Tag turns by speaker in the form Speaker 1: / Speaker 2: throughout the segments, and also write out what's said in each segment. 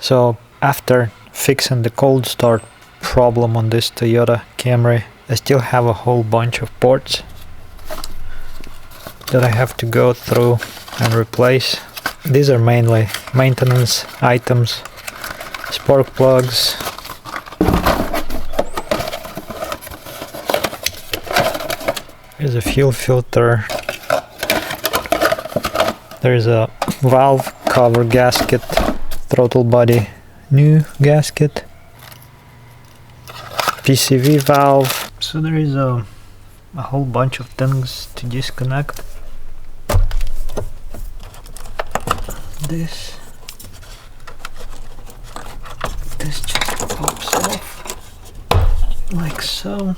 Speaker 1: So after fixing the cold start problem on this Toyota Camry, I still have a whole bunch of ports that I have to go through and replace. These are mainly maintenance items, spark plugs, there's a fuel filter, there's a valve cover gasket, throttle body new gasket, Pcv valve. So there is a whole bunch of things to disconnect. This just pops off like so.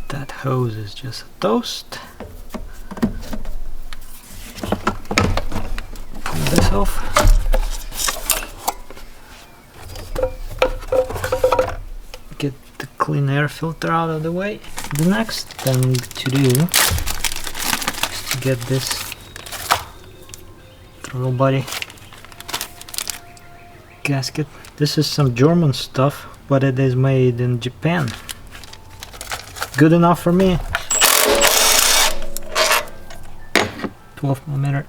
Speaker 1: That hose is just a toast. Pull this off. Get the clean air filter out of the way. The next thing to do is to get this throttle body gasket. This is some German stuff, but it is made in Japan. Good enough for me. 12mm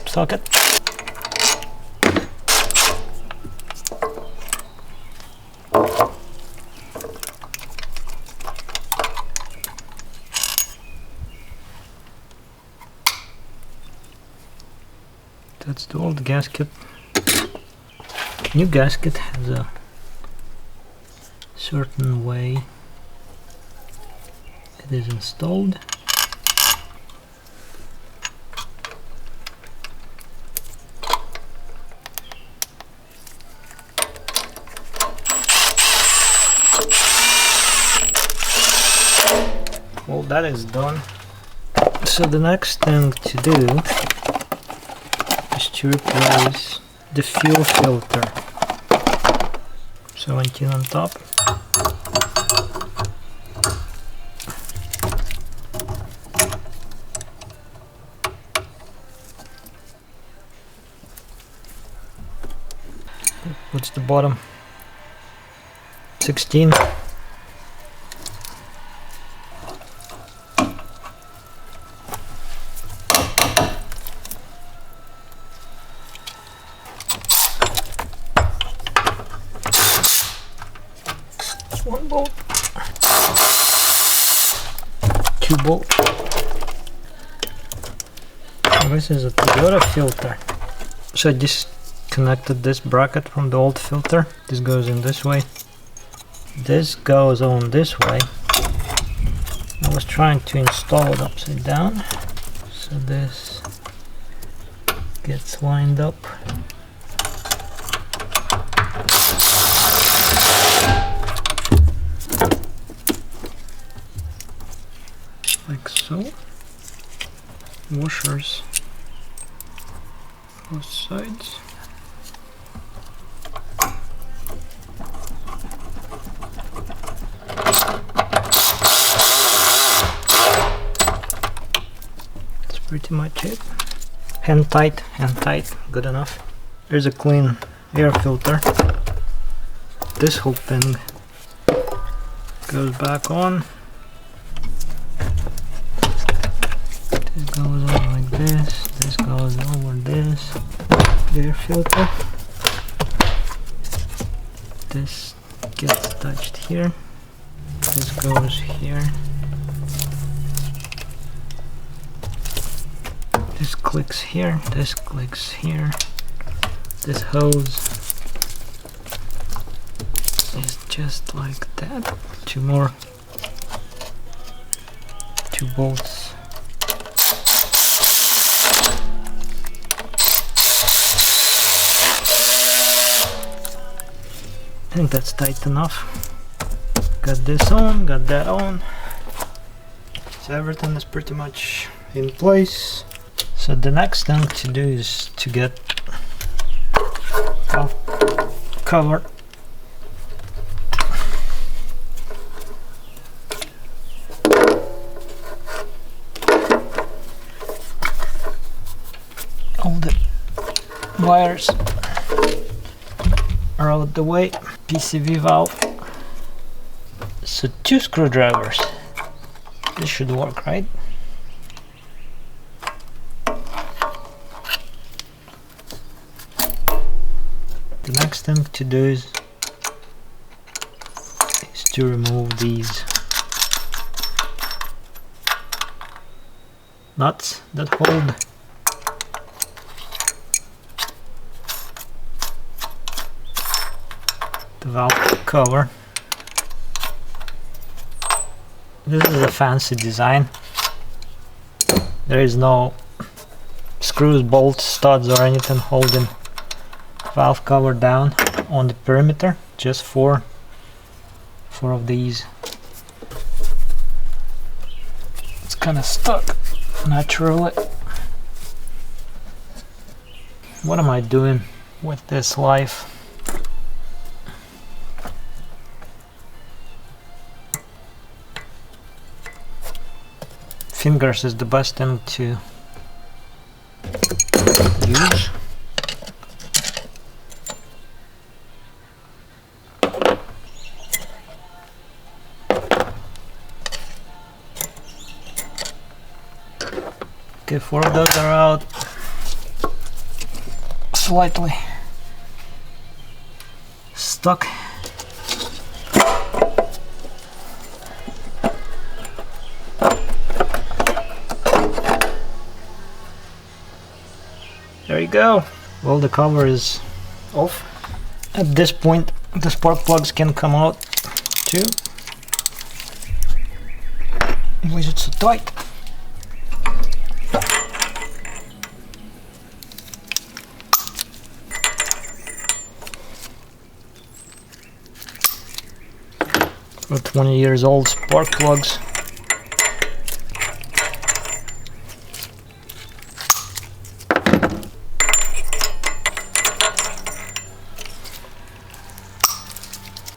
Speaker 1: socket. That's the old gasket. New gasket has a certain way it is installed. Well, that is done. So the next thing to do is to replace the fuel filter. 17 on top. What's the bottom? 16. One bolt. Two bolt. Oh, this is a Toyota filter. So I disconnected this bracket from the old filter. This goes in this way. This goes on this way. I was trying to install it upside down. So this gets lined up. Like so. Washers both sides. That's pretty much it. Hand tight, good enough. There's a clean air filter. This whole thing goes back on. This goes on like this, this goes over this, the air filter. This gets touched here, this goes here, this clicks here, this clicks here, this hose is just like that. Two bolts. I think that's tight enough. Got this on, got that on. So everything is pretty much in place. So the next thing to do is to get valve cover. All the wires are out the way. Pcv valve. So 2 screwdrivers. This should work, right? The next thing to do is to remove these nuts that hold the valve cover. This is a fancy design. There is no screws, bolts, studs or anything holding valve cover down on the perimeter, just four of these. It's kind of stuck naturally. What am I doing with this life? Fingers is the best thing to use. Okay, 4 of those are out. Slightly stuck. There you go. Well, the cover is off. At this point, the spark plugs can come out too. Why is it so tight? For 20 years old spark plugs.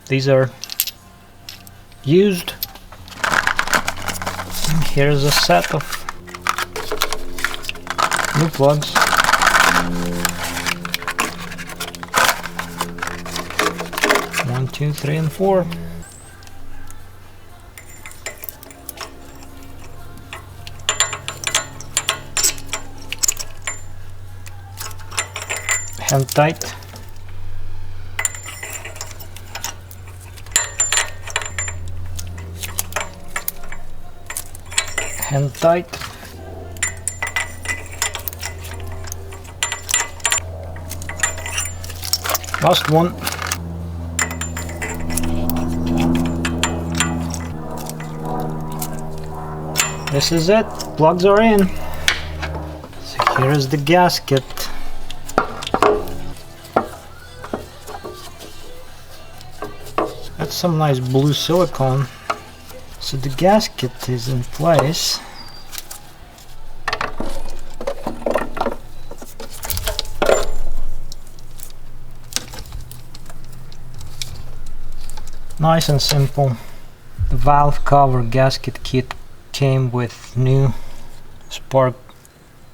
Speaker 1: These are used. And here's a set of new plugs. One, two, 3, and 4. Hand tight. Hand tight. Last one. This is it. Plugs are in. So here is the gasket. That's some nice blue silicone. So the gasket is in place. Nice and simple. The valve cover gasket kit came with new spark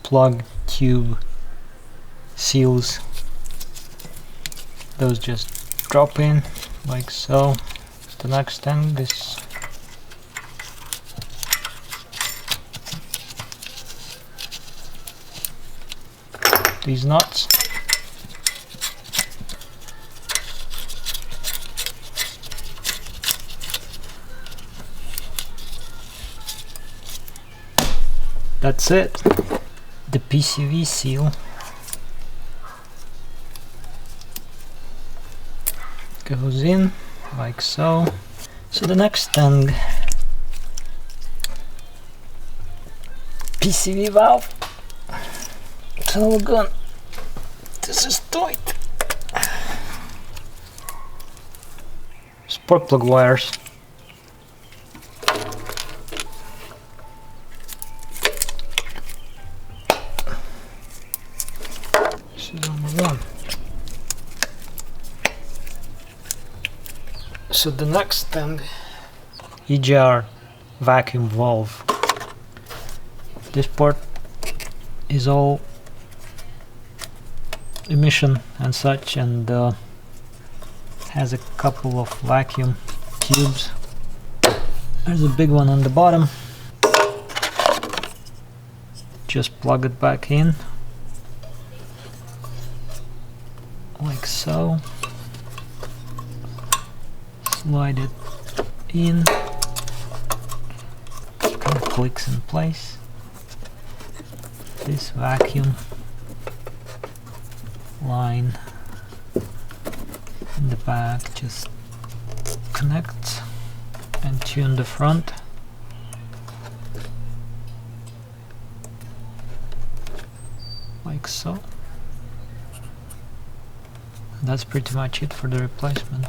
Speaker 1: plug tube seals. Those just drop in like so. The next thing is these nuts. That's it. The PCV seal goes in like so. So the next thing, PCV valve. So we're going. This is tight. Spark plug wires. This is only one. So the next thing, Egr Vacuum Valve. This part is all emission and such, and has a couple of vacuum tubes. There's a big one on the bottom. Just plug it back in like so. Slide it in. Kind of clicks in place. This vacuum line in the back just connects and tune the front. Like so. That's pretty much it for the replacement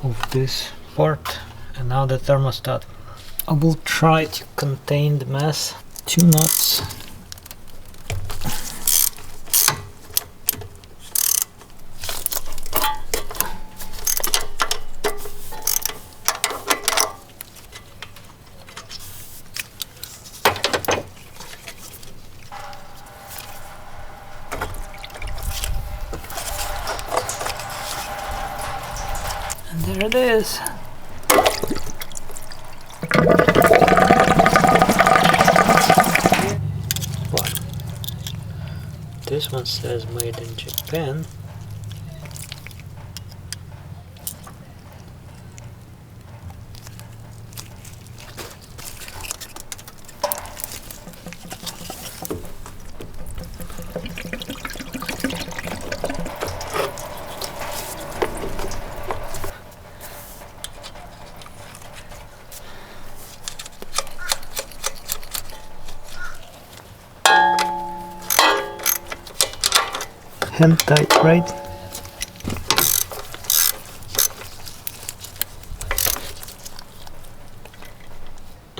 Speaker 1: of this part. And now the thermostat. I will try to contain the mess. 2 nuts. And there it is. What? This one says made in Japan. Hand tight, right?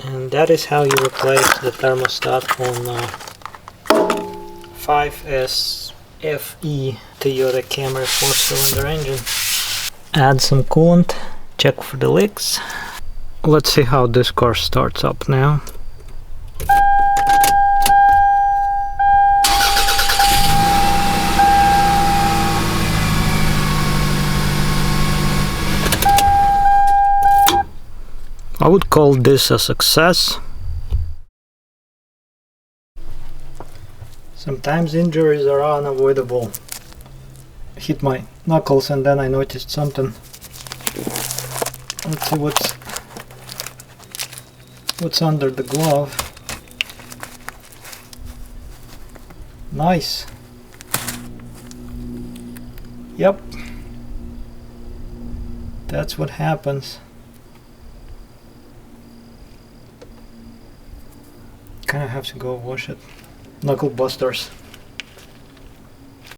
Speaker 1: And that is how you replace the thermostat on 5S-FE Toyota Camry 4-cylinder engine. Add some coolant, check for the leaks. Let's see how this car starts up now. I would call this a success. Sometimes injuries are unavoidable. I hit my knuckles and then I noticed something. Let's see what's under the glove. Nice. Yep. That's what happens. Kinda have to go wash it. Knuckle busters.